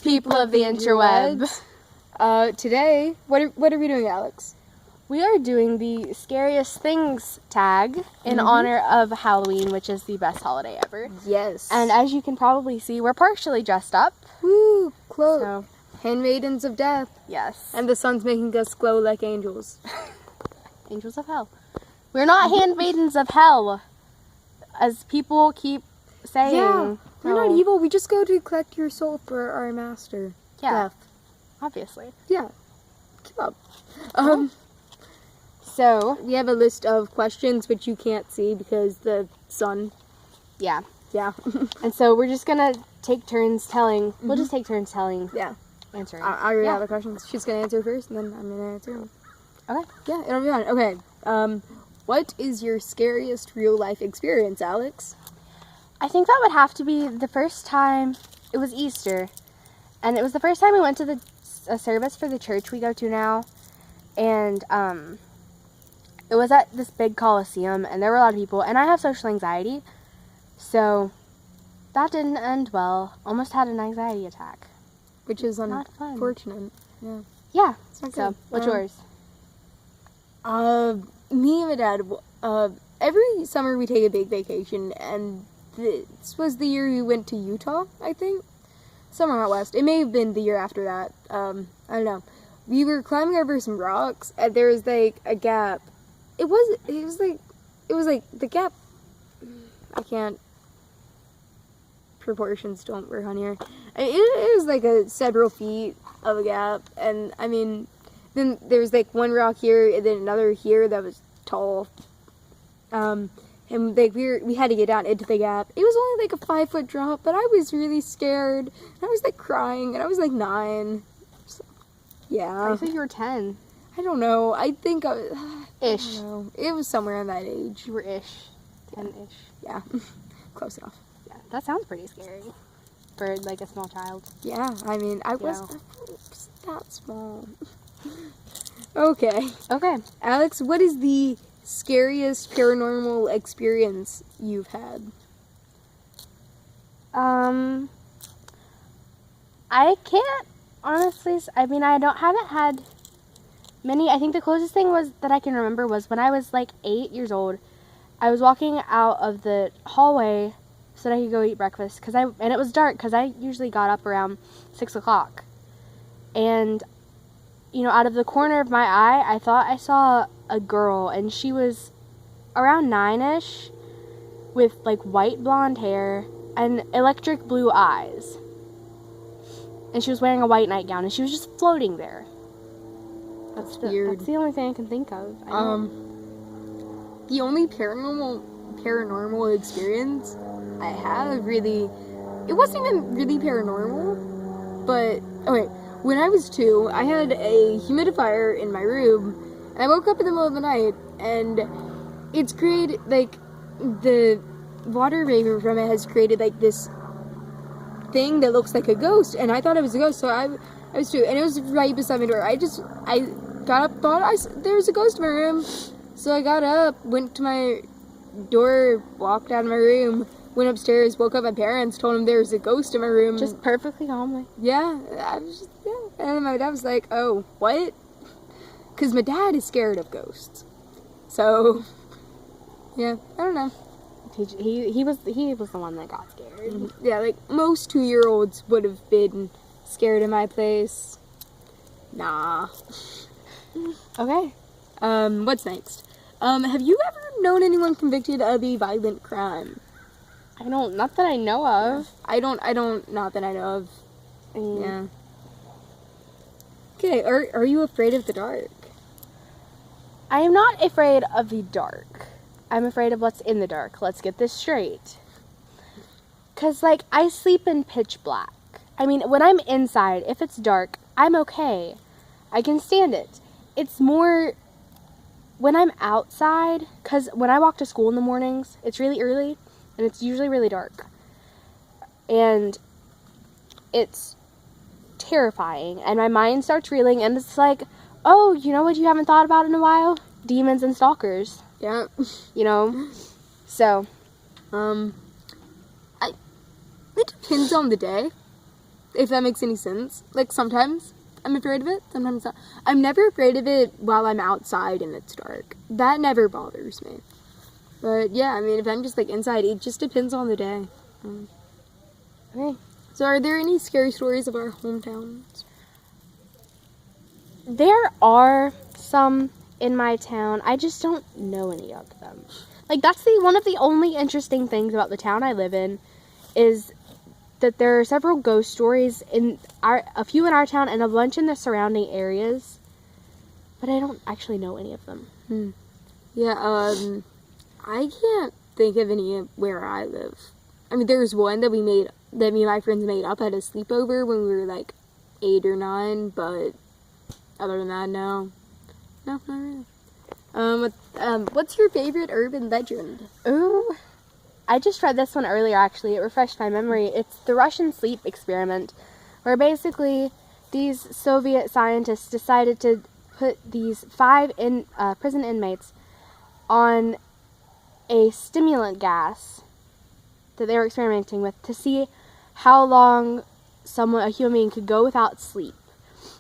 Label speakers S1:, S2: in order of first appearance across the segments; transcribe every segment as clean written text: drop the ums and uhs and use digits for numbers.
S1: people of the interweb.
S2: Today, what are we doing, Alex?
S1: We are doing the Scariest Things tag in honor of Halloween, which is the best holiday ever.
S2: Yes.
S1: And as you can probably see, we're partially dressed up.
S2: Woo! Close.
S1: So,
S2: Handmaidens of Death.
S1: yes.
S2: And the sun's making us glow like angels.
S1: Angels of Hell. We're not handmaidens of hell, as people keep saying.
S2: Yeah, we're
S1: No.
S2: not evil. We just go to collect your soul for our master.
S1: Yeah.
S2: Death.
S1: Obviously.
S2: Yeah. Keep up.
S1: So,
S2: We have a list of questions which you can't see because the sun.
S1: yeah.
S2: Yeah.
S1: And so we're just gonna take turns telling. We'll just take turns telling.
S2: Yeah.
S1: Answering.
S2: I already have the questions. She's gonna answer first, and then I'm gonna answer them.
S1: Okay.
S2: Yeah, it'll be fun. Okay. What is your scariest real life experience, Alex?
S1: I think that would have to be the first time. It was Easter, and it was the first time we went to a service for the church we go to now, and it was at this big coliseum, and there were a lot of people, and I have social anxiety, so that didn't end well. Almost had an anxiety attack.
S2: Which is
S1: Not fun.
S2: unfortunate. Yeah.
S1: Yeah.
S2: It's not
S1: So,
S2: good.
S1: what's yours?
S2: Me and my dad, every summer we take a big vacation, and this was the year we went to Utah, I think. Somewhere out west. It may have been the year after that. I don't know. We were climbing over some rocks, and there was, like, a gap. It was like, the gap, I can't, proportions don't work on here. It was, like, several feet of a gap, and, I mean, then there was, like, one rock here, and then another here that was tall. And, like, we had to get down into the gap. It was only, like, a 5-foot drop, but I was really scared. I was, like, crying, and I was, like, 9. So, yeah.
S1: I think you were 10.
S2: I don't know. I think I was...
S1: Ish.
S2: I don't know. It was somewhere in that age.
S1: You were ish. 10-ish.
S2: Yeah. Close enough.
S1: Yeah. That sounds pretty scary for, like, a small child.
S2: Yeah, I mean, I was
S1: Yeah.
S2: that small. Okay.
S1: Okay.
S2: Alex, what is the scariest paranormal experience you've had?
S1: I can't honestly. I mean, haven't had many. I think the closest thing that I can remember was when I was like 8 years old. I was walking out of the hallway so that I could go eat breakfast and it was dark because I usually got up around 6 o'clock. And out of the corner of my eye, I thought I saw a girl, and she was around 9-ish, with like white blonde hair and electric blue eyes. And she was wearing a white nightgown, and she was just floating there. That's
S2: weird.
S1: That's the only thing I can think of.
S2: The only paranormal experience I have really, it wasn't even really paranormal, but okay. When I was 2, I had a humidifier in my room, and I woke up in the middle of the night, and it's created, like, the water vapor from it has created, like, this thing that looks like a ghost, and I thought it was a ghost, so I was 2, and it was right beside my door. I got up, thought there was a ghost in my room, so I got up, went to my door, walked out of my room, went upstairs, woke up my parents, told them there was a ghost in my room.
S1: Just perfectly calmly.
S2: Yeah, I was just, yeah. And then my dad was like, oh, what? Because my dad is scared of ghosts. So, yeah, I don't know.
S1: He was the one that got scared.
S2: Yeah, like, most 2-year-olds would have been scared in my place. Nah.
S1: Okay.
S2: What's next? Have you ever known anyone convicted of a violent crime?
S1: Not that I know of.
S2: Not that I know of. Yeah. Okay, are you afraid of the dark?
S1: I am not afraid of the dark. I'm afraid of what's in the dark. Let's get this straight. 'Cause, like, I sleep in pitch black. I mean, when I'm inside, if it's dark, I'm okay. I can stand it. It's more when I'm outside, 'cause when I walk to school in the mornings, it's really early, and it's usually really dark. And it's terrifying, and my mind starts reeling, and it's like, oh, you know what you haven't thought about in a while? Demons and stalkers.
S2: Yeah.
S1: So,
S2: It depends on the day. if that makes any sense. Like, sometimes I'm afraid of it, sometimes not. I'm never afraid of it while I'm outside and it's dark. That never bothers me. But, yeah, I mean, if I'm just, like, inside, it just depends on the day.
S1: Okay.
S2: So, are there any scary stories of our hometowns?
S1: There are some in my town. I just don't know any of them. Like, that's one of the only interesting things about the town I live in is that there are several ghost stories a few in our town and a bunch in the surrounding areas. But I don't actually know any of them.
S2: Yeah, I can't think of any where I live. I mean, there's one that me and my friends made up at a sleepover when we were like 8 or 9, but other than that, no. No, not really. What's your favorite urban legend?
S1: Ooh, I just read this one earlier, actually. It refreshed my memory. It's the Russian sleep experiment, where basically these Soviet scientists decided to put these 5 prison inmates on a stimulant gas that they were experimenting with to see how long a human being could go without sleep.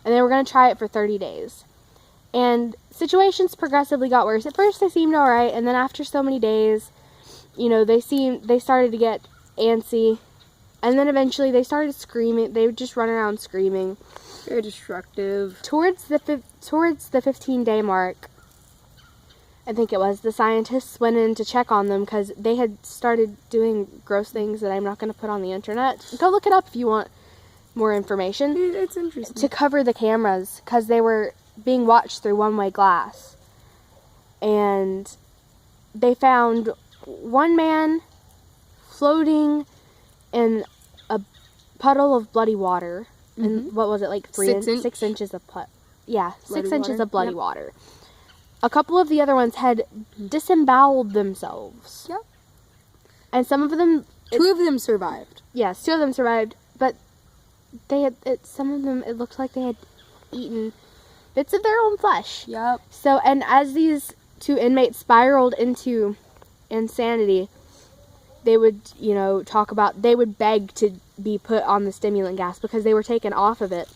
S1: And they were going to try it for 30 days. And situations progressively got worse. At first they seemed alright, and then after so many days, you know, they started to get antsy. And then eventually they started screaming. They would just run around screaming.
S2: Very destructive.
S1: Towards the 15-day mark, I think it was, the scientists went in to check on them because they had started doing gross things that I'm not going to put on the internet. Go look it up if you want more information.
S2: It's interesting.
S1: To cover the cameras because they were being watched through one-way glass. And they found one man floating in a puddle of bloody water. And what was it, like 6 inches of
S2: bloody
S1: 6 inches of bloody
S2: Yep.
S1: water. A couple of the other ones had disemboweled themselves.
S2: Yep.
S1: And some of them...
S2: 2 of them survived.
S1: Yes, 2 of them survived, but they had... some of them, it looked like they had eaten bits of their own flesh.
S2: Yep.
S1: So, and as these 2 inmates spiraled into insanity, they would, you know, they would beg to be put on the stimulant gas because they were taken off of it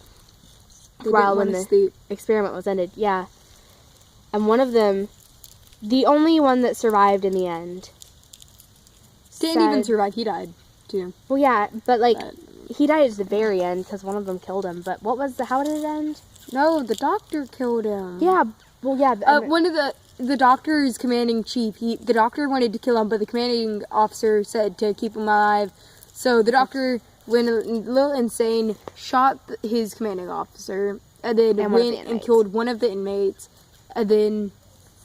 S1: when the experiment was ended. Yeah. And one of them, the only one that survived in the end.
S2: Didn't even survive, he died, too.
S1: Well, yeah, but he died at the very end because one of them killed him. But how did it end?
S2: No, the doctor killed him.
S1: Yeah, well, yeah.
S2: One of the doctor's commanding chief, the doctor wanted to kill him, but the commanding officer said to keep him alive. So the doctor went a little insane, shot his commanding officer, and then went and killed one of the inmates. And then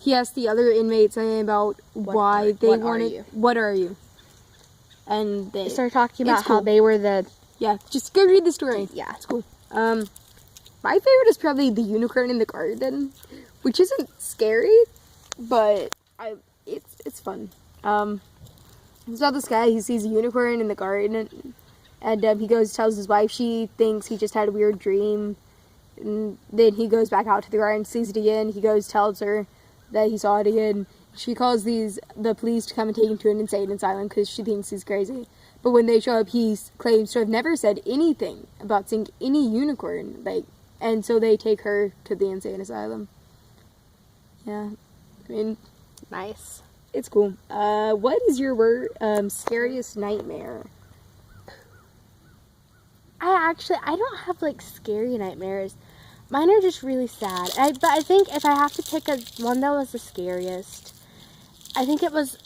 S2: he asked the other inmates about why they wanted... What are you? And they
S1: started talking about how they were the...
S2: Yeah, just go read the story.
S1: Yeah.
S2: It's cool. My favorite is probably the unicorn in the garden, which isn't scary, but it's fun. It's about this guy, he sees a unicorn in the garden, and he tells his wife, she thinks he just had a weird dream. And then he goes back out to the garden, sees it again. He tells her that he saw it again. She calls the police to come and take him to an insane asylum because she thinks he's crazy. But when they show up, he claims to have never said anything about seeing any unicorn. And so they take her to the insane asylum. Yeah, I mean,
S1: nice.
S2: It's cool. What is your scariest nightmare?
S1: I don't have, scary nightmares. Mine are just really sad. But I think if I have to pick one that was the scariest, I think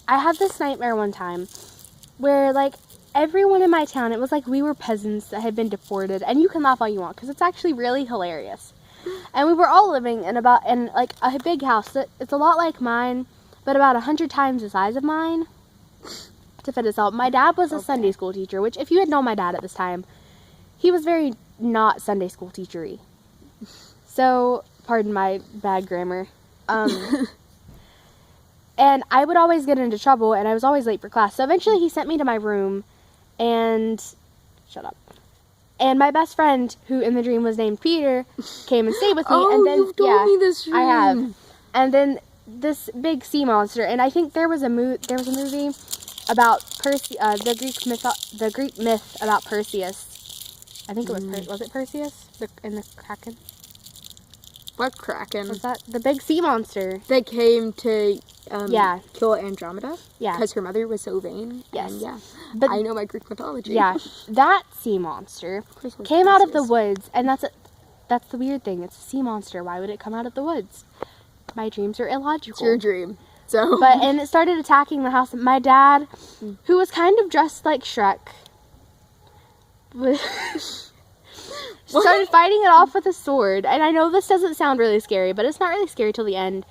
S1: I had this nightmare one time where, everyone in my town, it was like we were peasants that had been deported. And you can laugh all you want, because it's actually really hilarious. And we were all living in a big house. It's a lot like mine, but about 100 times the size of mine to fit us all. My dad was a Sunday school teacher, which if you had known my dad at this time, he was very not Sunday school teachery. So, pardon my bad grammar. And I would always get into trouble, and I was always late for class. So eventually he sent me to my room, and... Shut up. And my best friend, who in the dream was named Peter, came and stayed with me. And then,
S2: you've told me this dream.
S1: I have. And then this big sea monster, and I think there was a movie about the Greek myth about Perseus. I think it was, was it Perseus? In the Kraken?
S2: What Kraken?
S1: Was that the big sea monster?
S2: That came to
S1: Yeah.
S2: kill Andromeda?
S1: Yeah.
S2: Because her mother was so vain?
S1: Yes.
S2: And yeah.
S1: But
S2: I know my Greek mythology.
S1: yeah, that sea monster came out of the woods, and that's the weird thing. It's a sea monster. Why would it come out of the woods? My dreams are illogical.
S2: It's your dream. So.
S1: And it started attacking the house. My dad, who was kind of dressed like Shrek, started fighting it off with a sword. And I know this doesn't sound really scary, but it's not really scary till the end.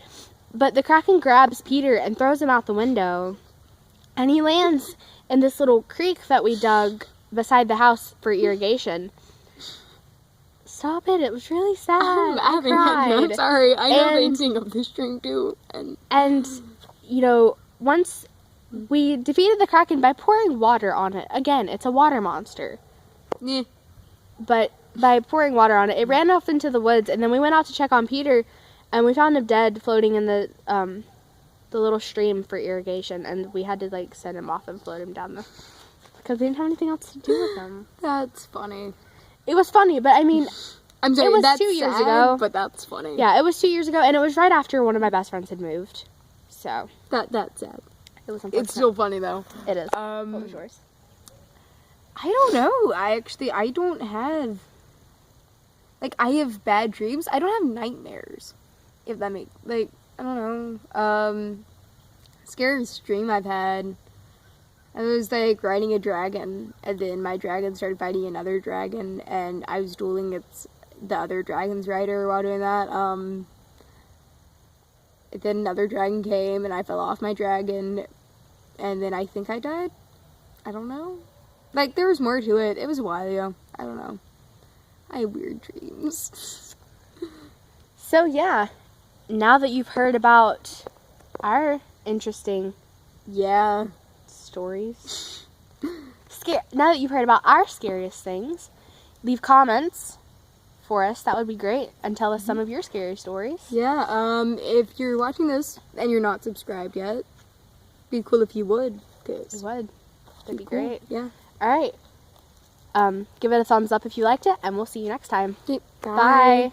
S1: But the Kraken grabs Peter and throws him out the window. And he lands in this little creek that we dug beside the house for irrigation. Stop it. It was really sad.
S2: I'm sorry. I know the ending of this dream too.
S1: And, you know, once we defeated the Kraken by pouring water on it. Again, it's a water monster.
S2: Yeah.
S1: But by pouring water on it, it ran off into the woods. And then we went out to check on Peter. And we found him dead floating in the little stream for irrigation. And we had to, like, send him off and float him down because we didn't have anything else to do with him.
S2: That's funny.
S1: It was funny, but I mean,
S2: I'm sorry,
S1: it was
S2: that's
S1: 2 years
S2: sad,
S1: ago.
S2: But that's funny.
S1: Yeah, it was 2 years ago, and it was right after one of my best friends had moved. So
S2: That's sad.
S1: it was unfortunate.
S2: It's still funny though.
S1: It is. What was yours?
S2: I don't know. I don't have, like, I have bad dreams. I don't have nightmares. If that makes, like, I don't know. Scariest dream I've had. I was, like, riding a dragon, and then my dragon started fighting another dragon, and I was dueling the other dragon's rider while doing that. Then another dragon came, and I fell off my dragon, and then I think I died. I don't know. Like, there was more to it. It was a while ago. I don't know. I have weird dreams.
S1: So, yeah. Now that you've heard about our interesting stories, now that you've heard about our scariest things, leave comments for us. That would be great. And tell us some of your scary stories.
S2: Yeah, if you're watching this and you're not subscribed yet, it'd be cool if you would.
S1: It would. That'd be
S2: cool.
S1: great.
S2: Yeah.
S1: All right. Give it a thumbs up if you liked it, and we'll see you next time.
S2: Okay,
S1: Bye.